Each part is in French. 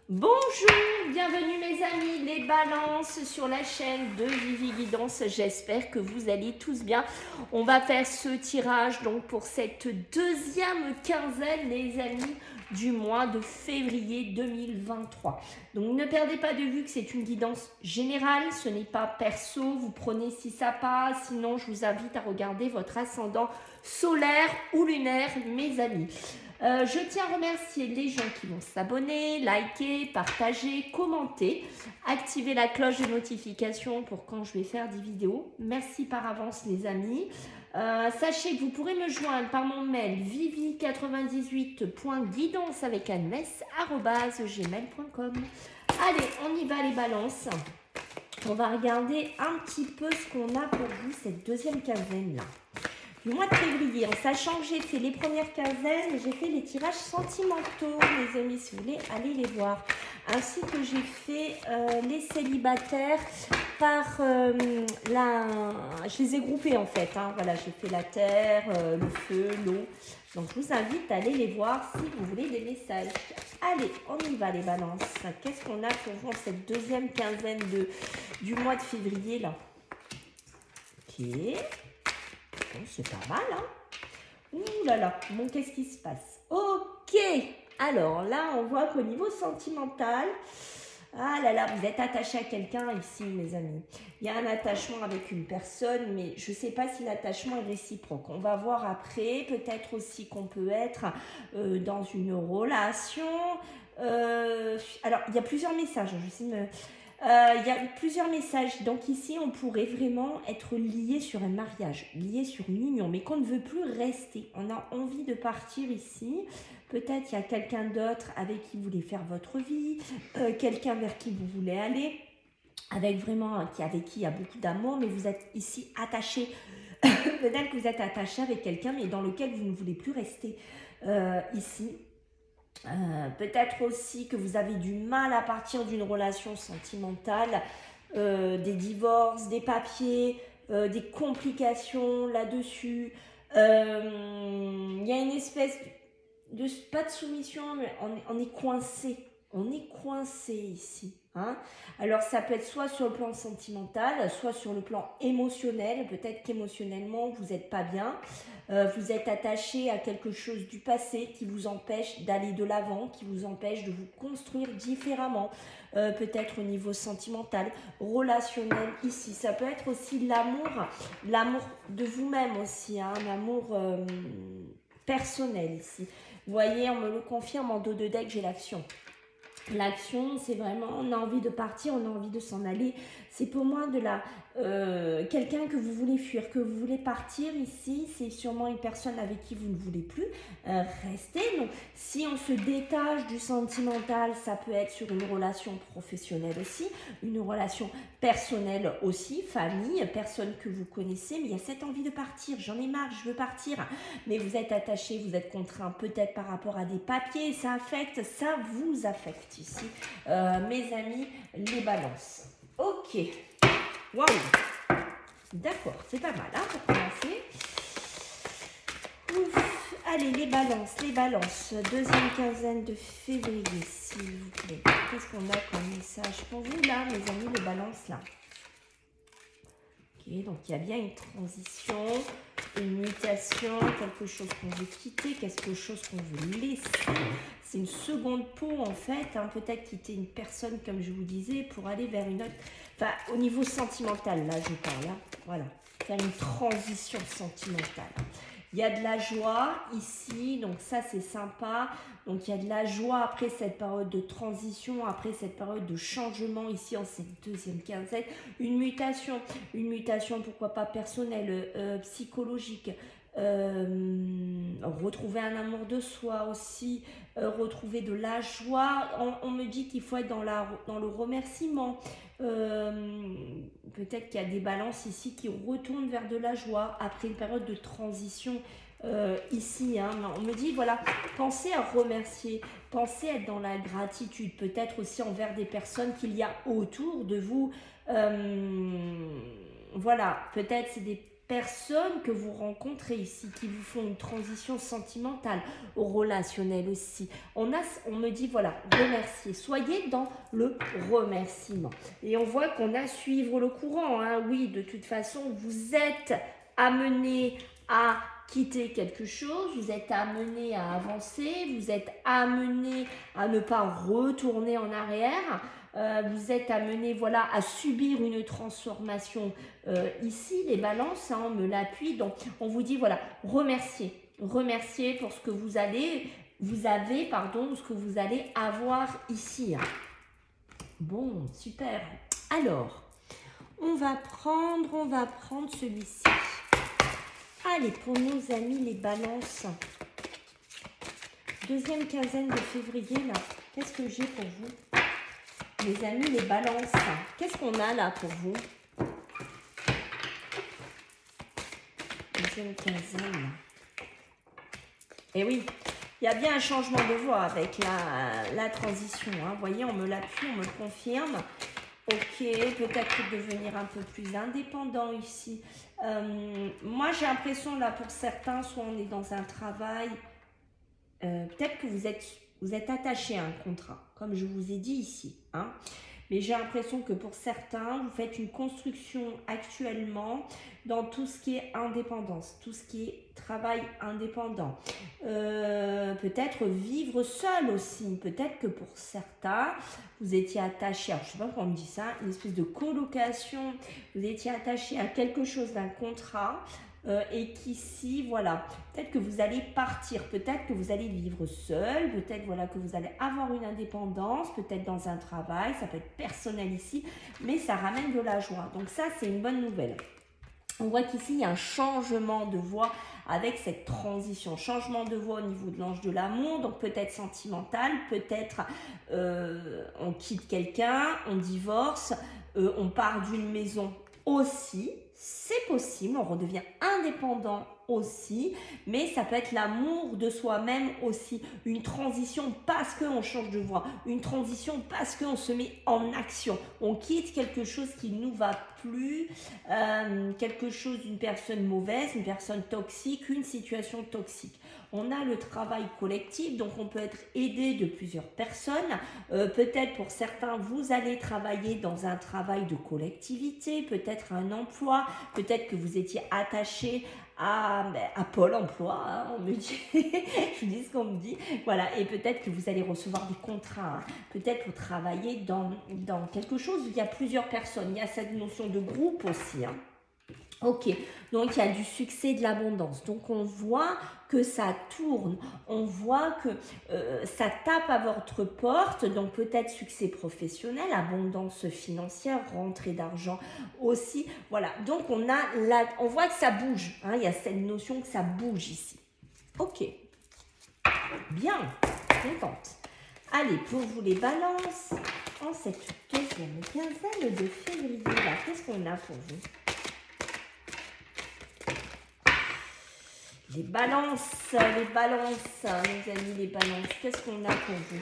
Bonjour, bienvenue mes amis, les balances sur la chaîne de Vivi Guidance. J'espère que vous allez tous bien. On va faire ce tirage donc pour cette deuxième quinzaine, les amis, du mois de février 2023. Donc ne perdez pas de vue que c'est une guidance générale, ce n'est pas perso. Vous prenez si ça passe, sinon je vous invite à regarder votre ascendant solaire ou lunaire, mes amis. Je tiens à remercier les gens qui vont s'abonner, liker, partager, commenter, activer la cloche de notification pour quand je vais faire des vidéos. Merci par avance les amis. Sachez que vous pourrez me joindre par mon mail vivi98.guidance avec gmail.com. Allez, on y va les balances. On va regarder un petit peu ce qu'on a pour vous cette deuxième quinzaine là. Du mois de février, en sachant que j'ai fait les premières quinzaines, j'ai fait les tirages sentimentaux, mes amis, si vous voulez, allez les voir. Ainsi que j'ai fait les célibataires par je les ai groupés en fait, hein. Voilà, j'ai fait la terre, le feu, l'eau. Donc je vous invite à aller les voir si vous voulez des messages. Allez, on y va les balances. Qu'est-ce qu'on a pour vous en cette deuxième quinzaine du mois de février là? Ok. Bon, c'est pas mal, hein? Ouh là là, bon, qu'est-ce qui se passe? Ok, alors là, on voit qu'au niveau sentimental, ah là là, vous êtes attaché à quelqu'un ici, mes amis. Il y a un attachement avec une personne, mais je ne sais pas si l'attachement est réciproque. On va voir après, peut-être aussi qu'on peut être dans une relation. Alors, il y a plusieurs messages, je sais me... Il y a plusieurs messages. Donc ici, on pourrait vraiment être lié sur un mariage, lié sur une union, mais qu'on ne veut plus rester. On a envie de partir ici. Peut-être il y a quelqu'un d'autre avec qui vous voulez faire votre vie, quelqu'un vers qui vous voulez aller, avec qui il y a beaucoup d'amour, mais vous êtes ici attaché. Peut-être que vous êtes attaché avec quelqu'un, mais dans lequel vous ne voulez plus rester ici. Peut-être aussi que vous avez du mal à partir d'une relation sentimentale, des divorces, des papiers, des complications là-dessus. Il y a une espèce de pas de soumission, mais on est coincé. On est coincé ici. Hein. Alors ça peut être soit sur le plan sentimental, soit sur le plan émotionnel. Peut-être qu'émotionnellement vous n'êtes pas bien. Vous êtes attaché à quelque chose du passé qui vous empêche d'aller de l'avant, qui vous empêche de vous construire différemment. Peut-être au niveau sentimental, relationnel ici. Ça peut être aussi l'amour de vous-même aussi, hein, un amour personnel ici. Vous voyez, on me le confirme en dos de deck, j'ai l'action. L'action, c'est vraiment, on a envie de partir, on a envie de s'en aller. C'est pour moi quelqu'un que vous voulez fuir, que vous voulez partir ici. C'est sûrement une personne avec qui vous ne voulez plus rester. Donc, si on se détache du sentimental, ça peut être sur une relation professionnelle aussi, une relation personnelle aussi, famille, personne que vous connaissez. Mais il y a cette envie de partir. J'en ai marre, je veux partir. Mais vous êtes attaché, vous êtes contraint peut-être par rapport à des papiers. Ça vous affecte ici, mes amis, les balances. Ok, waouh, d'accord, c'est pas mal, hein, pour commencer. Ouf. Allez, les balances, deuxième quinzaine de février, s'il vous plaît. Qu'est-ce qu'on a comme message pour vous là, mes amis, les balances là? Ok, donc il y a bien une transition, une mutation, quelque chose qu'on veut quitter, quelque chose qu'on veut laisser. C'est une seconde peau en fait, hein, peut-être quitter une personne comme je vous disais pour aller vers une autre. Enfin, au niveau sentimental, là je parle, hein, voilà, faire une transition sentimentale. Il y a de la joie ici, donc ça c'est sympa. Donc il y a de la joie après cette période de transition, après cette période de changement ici en cette deuxième quinzaine. Une mutation pourquoi pas personnelle, psychologique. Retrouver un amour de soi aussi, retrouver de la joie. On me dit qu'il faut être dans le remerciement. Peut-être qu'il y a des balances ici qui retournent vers de la joie après une période de transition ici. Hein. On me dit, voilà, pensez à remercier, pensez à être dans la gratitude, peut-être aussi envers des personnes qu'il y a autour de vous. Voilà, peut-être c'est des personnes que vous rencontrez ici, qui vous font une transition sentimentale, relationnelle aussi. On me dit, voilà, remercier. Soyez dans le remerciement. Et on voit qu'on a suivre le courant. Hein. Oui, de toute façon, vous êtes amené à quitter quelque chose, vous êtes amené à avancer, vous êtes amené à ne pas retourner en arrière. Vous êtes amené voilà, à subir une transformation ici, les balances, hein, on me l'appuie. Donc, on vous dit, voilà, remerciez. Remerciez pour ce que vous avez, ce que vous allez avoir ici. Hein. Bon, super. Alors, on va prendre celui-ci. Allez, pour nos amis les balances. Deuxième quinzaine de février, là. Qu'est-ce que j'ai pour vous? Les amis, les balances. Qu'est-ce qu'on a là pour vous? Deuxième quinzaine. Et oui, il y a bien un changement de voie avec la transition. Hein. Vous voyez, on me l'appuie, on me le confirme. Ok, peut-être devenir un peu plus indépendant ici. Moi, j'ai l'impression, là, pour certains, soit on est dans un travail, peut-être que vous êtes attaché à un contrat, comme je vous ai dit ici. Hein. Mais j'ai l'impression que pour certains, vous faites une construction actuellement dans tout ce qui est indépendance, tout ce qui est travail indépendant. Peut-être vivre seul aussi. Peut-être que pour certains, vous étiez attaché, alors je ne sais pas comment on dit ça, une espèce de colocation. Vous étiez attaché à quelque chose d'un contrat. Et qu'ici, voilà, peut-être que vous allez partir, peut-être que vous allez vivre seul, peut-être voilà, que vous allez avoir une indépendance, peut-être dans un travail, ça peut être personnel ici, mais ça ramène de la joie. Donc ça, c'est une bonne nouvelle. On voit qu'ici, il y a un changement de voie avec cette transition. Changement de voie au niveau de l'ange de l'amour, donc peut-être sentimental, peut-être on quitte quelqu'un, on divorce, on part d'une maison aussi. C'est possible, on redevient indépendant aussi, mais ça peut être l'amour de soi-même aussi, une transition parce qu'on change de voie, une transition parce qu'on se met en action, on quitte quelque chose qui ne nous va plus, quelque chose d'une personne mauvaise, une personne toxique, une situation toxique. On a le travail collectif, donc on peut être aidé de plusieurs personnes. Peut-être pour certains, vous allez travailler dans un travail de collectivité, peut-être un emploi, peut-être que vous étiez attaché à Pôle emploi, hein, on me dit, je dis ce qu'on me dit, voilà, et peut-être que vous allez recevoir des contrats, hein, peut-être pour travailler dans quelque chose où il y a plusieurs personnes, il y a cette notion de groupe aussi, hein. Ok, donc il y a du succès, de l'abondance. Donc on voit que ça tourne, on voit que ça tape à votre porte, donc peut-être succès professionnel, abondance financière, rentrée d'argent aussi. Voilà, donc on voit que ça bouge, hein, il y a cette notion que ça bouge ici. Ok, bien, contente. Allez, pour vous les balances, en cette deuxième quinzaine de février, là, qu'est-ce qu'on a pour vous? Les balances, mes amis, les balances, qu'est-ce qu'on a pour vous?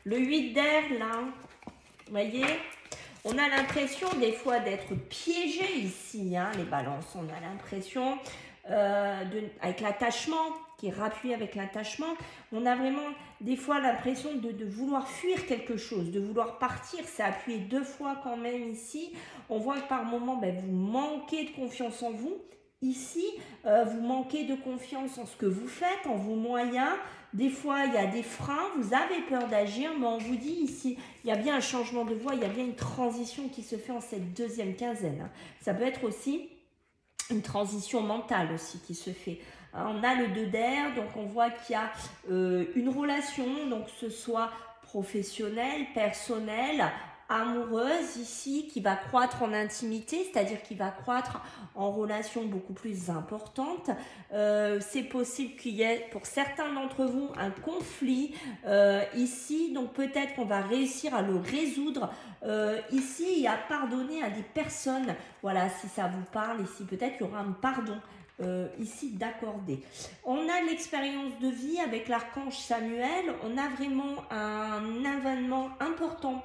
Le 8 d'air, là, vous voyez, on a l'impression des fois d'être piégé ici, hein, les balances. On a l'impression, avec l'attachement, qui est rappuyé avec l'attachement, on a vraiment des fois l'impression de vouloir fuir quelque chose, de vouloir partir. C'est appuyé 2 fois quand même ici. On voit que par moment, vous manquez de confiance en vous. Ici, vous manquez de confiance en ce que vous faites, en vos moyens. Des fois, il y a des freins, vous avez peur d'agir, mais on vous dit ici, il y a bien un changement de voie, il y a bien une transition qui se fait en cette deuxième quinzaine. Ça peut être aussi une transition mentale aussi qui se fait. On a le 2 d'air, donc on voit qu'il y a une relation, donc que ce soit professionnelle, personnelle, amoureuse ici, qui va croître en intimité, c'est-à-dire qui va croître en relation beaucoup plus importante. C'est possible qu'il y ait pour certains d'entre vous un conflit ici, donc peut-être qu'on va réussir à le résoudre ici et à pardonner à des personnes. Voilà, si ça vous parle ici, peut-être qu'il y aura un pardon ici d'accorder. On a l'expérience de vie avec l'archange Samuel, on a vraiment un événement important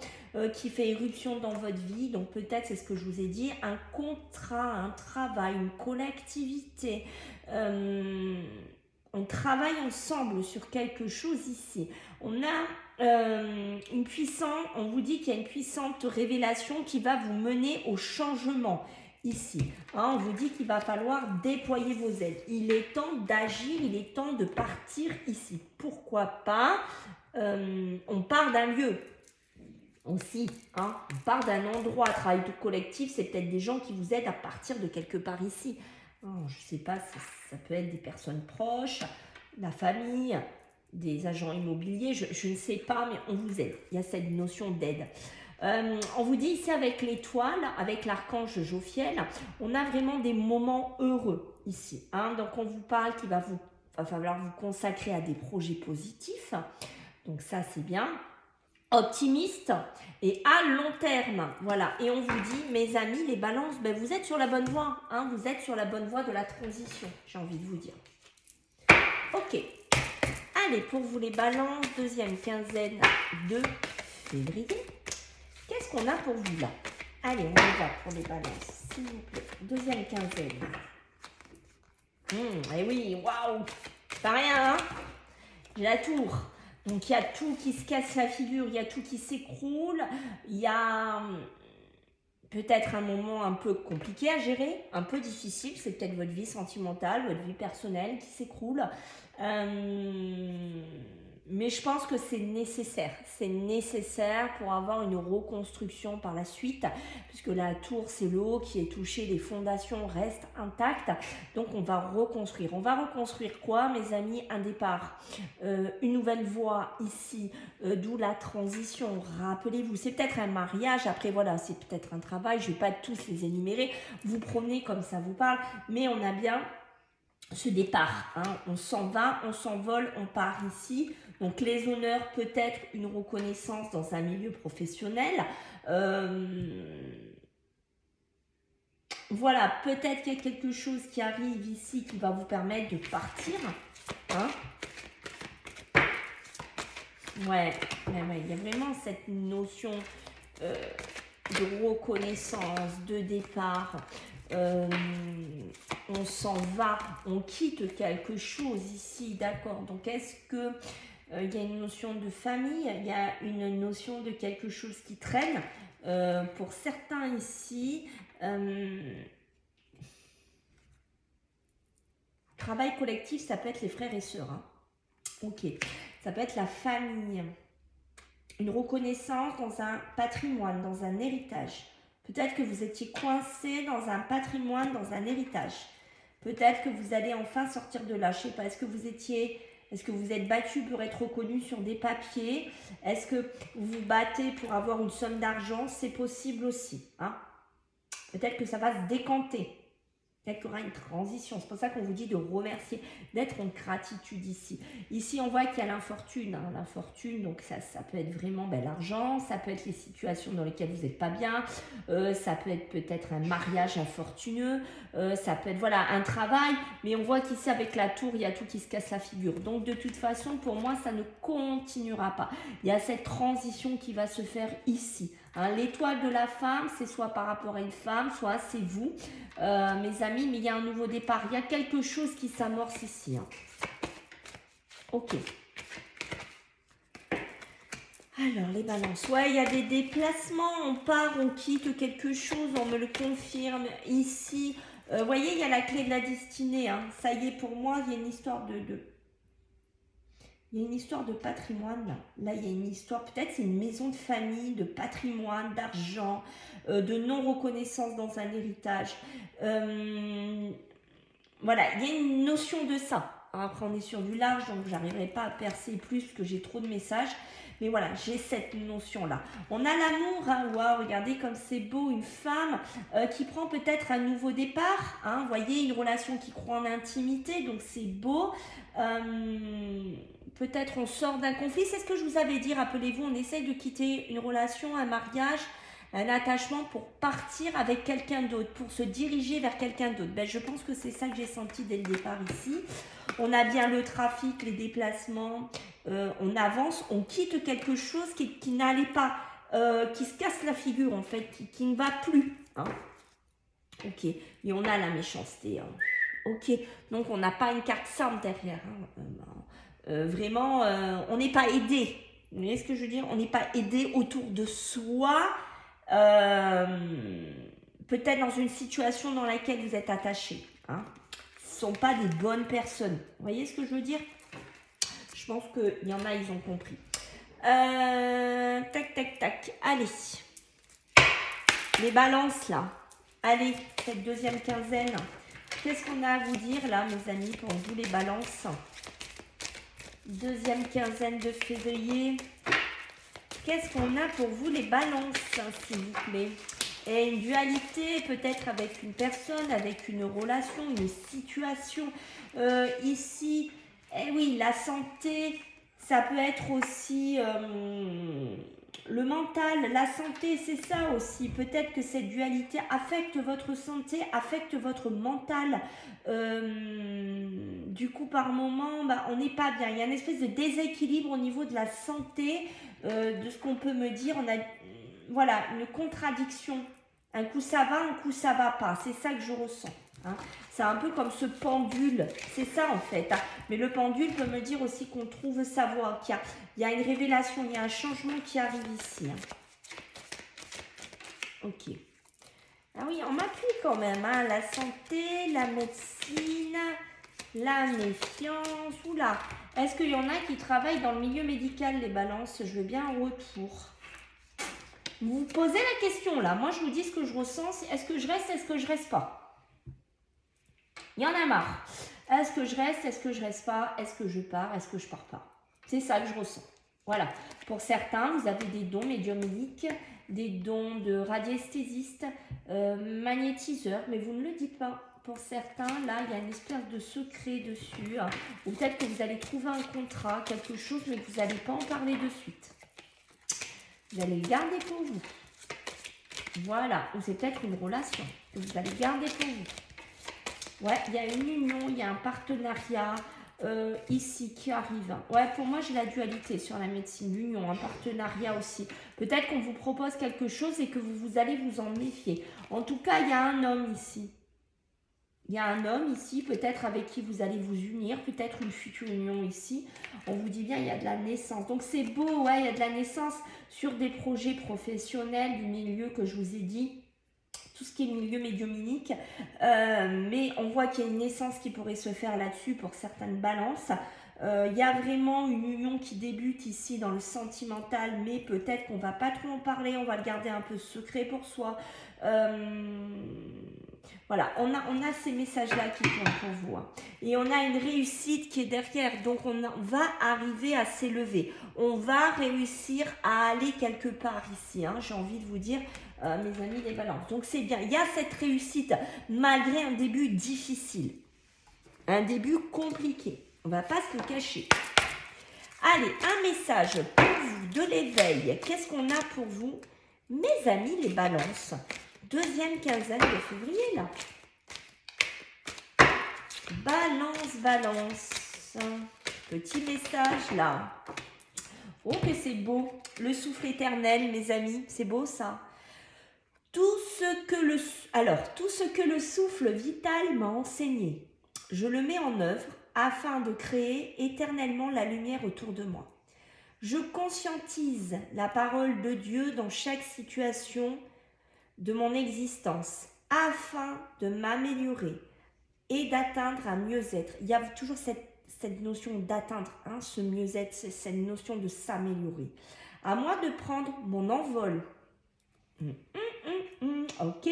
qui fait éruption dans votre vie, donc peut-être c'est ce que je vous ai dit, un contrat, un travail, une collectivité, on travaille ensemble sur quelque chose ici. On a une puissante, on vous dit qu'il y a une puissante révélation qui va vous mener au changement ici. Hein, on vous dit qu'il va falloir déployer vos ailes. Il est temps d'agir, il est temps de partir ici. Pourquoi pas on part d'un lieu aussi, hein, on part d'un endroit. Travail collectif, c'est peut-être des gens qui vous aident à partir de quelque part ici. Je ne sais pas, ça peut être des personnes proches, la famille, des agents immobiliers, je ne sais pas, mais on vous aide. Il y a cette notion d'aide. On vous dit ici avec l'étoile, avec l'archange Jophiel, on a vraiment des moments heureux ici. Hein. Donc on vous parle qu'il va falloir vous consacrer à des projets positifs. Donc ça c'est bien. Optimiste et à long terme. Voilà. Et on vous dit, mes amis, les balances, ben vous êtes sur la bonne voie. Hein. Vous êtes sur la bonne voie de la transition, j'ai envie de vous dire. Ok. Allez, pour vous les balances, deuxième quinzaine de février. Qu'est-ce qu'on a pour vous là? Allez, on y va pour les balances, s'il vous plaît. Deuxième quinzaine. Eh oui, waouh! C'est pas rien, hein? J'ai la tour. Donc, il y a tout qui se casse la figure, il y a tout qui s'écroule. Il y a peut-être un moment un peu compliqué à gérer, un peu difficile. C'est peut-être votre vie sentimentale, votre vie personnelle qui s'écroule. Mais je pense que c'est nécessaire. C'est nécessaire pour avoir une reconstruction par la suite, puisque la tour, c'est le haut qui est touché, les fondations restent intactes. Donc, on va reconstruire. On va reconstruire quoi, mes amis? Un départ, une nouvelle voie ici, d'où la transition. Rappelez-vous, c'est peut-être un mariage. Après, voilà, c'est peut-être un travail. Je ne vais pas tous les énumérer. Vous promenez comme ça vous parle, mais on a bien ce départ, hein. On s'en va, on s'envole, on part ici. Donc les honneurs, peut-être une reconnaissance dans un milieu professionnel. Voilà, peut-être qu'il y a quelque chose qui arrive ici qui va vous permettre de partir. Hein. Ouais, il y a vraiment cette notion de reconnaissance, de départ. On s'en va, on quitte quelque chose ici, d'accord. Donc est-ce que il y a une notion de famille, il y a une notion de quelque chose qui traîne pour certains ici. Travail collectif, ça peut être les frères et sœurs. Hein. Ok, ça peut être la famille, une reconnaissance dans un patrimoine, dans un héritage. Peut-être que vous étiez coincé dans un patrimoine, dans un héritage. Peut-être que vous allez enfin sortir de là. Je ne sais pas, est-ce que vous êtes battu pour être reconnu sur des papiers? Est-ce que vous vous battez pour avoir une somme d'argent? C'est possible aussi. Hein. Peut-être que ça va se décanter. Peut-être qu'il y aura une transition. C'est pour ça qu'on vous dit de remercier, d'être en gratitude ici. Ici, on voit qu'il y a l'infortune. Hein. L'infortune, donc ça peut être vraiment l'argent. Ça peut être les situations dans lesquelles vous n'êtes pas bien. Ça peut être peut-être un mariage infortuneux. Ça peut être un travail. Mais on voit qu'ici, avec la tour, il y a tout qui se casse la figure. Donc, de toute façon, pour moi, ça ne continuera pas. Il y a cette transition qui va se faire ici. Hein, l'étoile de la femme, c'est soit par rapport à une femme, soit c'est vous, mes amis, mais il y a un nouveau départ. Il y a quelque chose qui s'amorce ici. Hein. Ok. Alors, les balances. Ouais, il y a des déplacements. On part, on quitte quelque chose, on me le confirme ici. Vous voyez, il y a la clé de la destinée. Hein. Ça y est, pour moi, il y a une histoire il y a une histoire de patrimoine là. Là, il y a une histoire, peut-être c'est une maison de famille, de patrimoine, d'argent, de non-reconnaissance dans un héritage. Voilà, il y a une notion de ça. Après, on est sur du large, donc j'arriverai pas à percer plus parce que j'ai trop de messages. Mais voilà, j'ai cette notion-là. On a l'amour, hein, waouh, regardez comme c'est beau, une femme qui prend peut-être un nouveau départ. Hein, vous voyez, une relation qui croit en intimité, donc c'est beau. Peut-être on sort d'un conflit, c'est ce que je vous avais dit, rappelez-vous, on essaye de quitter une relation, un mariage, Un attachement pour partir avec quelqu'un d'autre, pour se diriger vers quelqu'un d'autre. Ben, je pense que c'est ça que j'ai senti dès le départ ici. On a bien le trafic, les déplacements, on avance, on quitte quelque chose qui n'allait pas, qui se casse la figure en fait, qui ne va plus. Hein. Ok, et on a la méchanceté. Hein. Ok, donc on n'a pas une carte simple derrière. Hein. Vraiment, on n'est pas aidé. Vous voyez ce que je veux dire? On n'est pas aidé autour de soi. Peut-être dans une situation dans laquelle vous êtes attaché. Hein. Ce ne sont pas des bonnes personnes. Vous voyez ce que je veux dire? Je pense qu'il y en a, ils ont compris. Tac, tac, tac. Allez. Les balances, là. Allez, cette deuxième quinzaine. Qu'est-ce qu'on a à vous dire, là, mes amis, pour vous, les balances? Deuxième quinzaine de février. Qu'est-ce qu'on a pour vous, les balances, s'il vous plaît? Et une dualité, peut-être avec une personne, avec une relation, une situation. Ici, eh oui, la santé, ça peut être aussi le mental, la santé, c'est ça aussi. Peut-être que cette dualité affecte votre santé, affecte votre mental. Du coup, par moment, bah, on n'est pas bien. Il y a une espèce de déséquilibre au niveau de la santé, de ce qu'on peut me dire. On a, voilà, une contradiction. Un coup ça va, un coup ça va pas. C'est ça que je ressens. Hein. C'est un peu comme ce pendule. C'est ça en fait. Hein. Mais le pendule peut me dire aussi qu'on trouve sa voie. Qu'il y a une révélation, il y a un changement qui arrive ici. Hein. Ok. Ah oui, on m'appuie quand même. Hein. La santé, la médecine, la méfiance. Oula. Est-ce qu'il y en a qui travaillent dans le milieu médical, les balances? Je veux bien un retour. Vous vous posez la question là. Moi, je vous dis ce que je ressens. Est-ce que je reste, est-ce que je reste pas? Il y en a marre. Est-ce que je reste, est-ce que je reste pas? Est-ce que je pars, est-ce que je pars pas? C'est ça que je ressens. Voilà. Pour certains, vous avez des dons médiumniques, des dons de radiesthésiste, magnétiseur, mais vous ne le dites pas. Pour certains, là, il y a une espèce de secret dessus. Hein, ou peut-être que vous allez trouver un contrat, quelque chose, mais que vous n'allez pas en parler de suite. Vous allez le garder pour vous. Voilà. Ou c'est peut-être une relation que vous allez garder pour vous. Ouais, il y a une union, il y a un partenariat ici qui arrive. Ouais, pour moi, j'ai la dualité sur la médecine. L'union, un partenariat aussi. Peut-être qu'on vous propose quelque chose et que vous allez vous en méfier. En tout cas, il y a un homme ici. Il y a un homme ici, peut-être avec qui vous allez vous unir, peut-être une future union ici. On vous dit bien, il y a de la naissance. Donc c'est beau, ouais, il y a de la naissance sur des projets professionnels du milieu que je vous ai dit. Tout ce qui est milieu médiumnique. Mais on voit qu'il y a une naissance qui pourrait se faire là-dessus pour certaines balances. Il y a vraiment une union qui débute ici dans le sentimental, mais peut-être qu'on ne va pas trop en parler, on va le garder un peu secret pour soi. Voilà, on a ces messages-là qui tournent pour vous. Hein. Et on a une réussite qui est derrière. Donc, on va arriver à s'élever. On va réussir à aller quelque part ici. Hein, j'ai envie de vous dire, mes amis les balances. Donc, c'est bien. Il y a cette réussite malgré un début difficile. Un début compliqué. On ne va pas se le cacher. Allez, un message pour vous de l'éveil. Qu'est-ce qu'on a pour vous, mes amis les balances? Deuxième quinzaine de février, là. Balance, balance. Petit message, là. Oh, que c'est beau. Le souffle éternel, mes amis. C'est beau, ça. Tout ce que le souffle vital m'a enseigné, je le mets en œuvre afin de créer éternellement la lumière autour de moi. Je conscientise la parole de Dieu dans chaque situation de mon existence afin de m'améliorer et d'atteindre un mieux-être. Il y a toujours cette notion d'atteindre, hein, ce mieux-être, cette notion de s'améliorer. À moi de prendre mon envol, ok,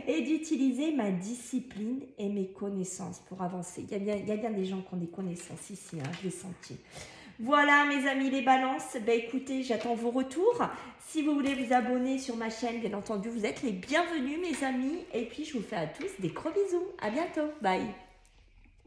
et d'utiliser ma discipline et mes connaissances pour avancer. Il y a bien des gens qui ont des connaissances ici, hein, je l'ai senti. Voilà mes amis les balances, ben écoutez, j'attends vos retours. Si vous voulez vous abonner sur ma chaîne, bien entendu, vous êtes les bienvenus mes amis. Et puis je vous fais à tous des gros bisous. À bientôt, bye.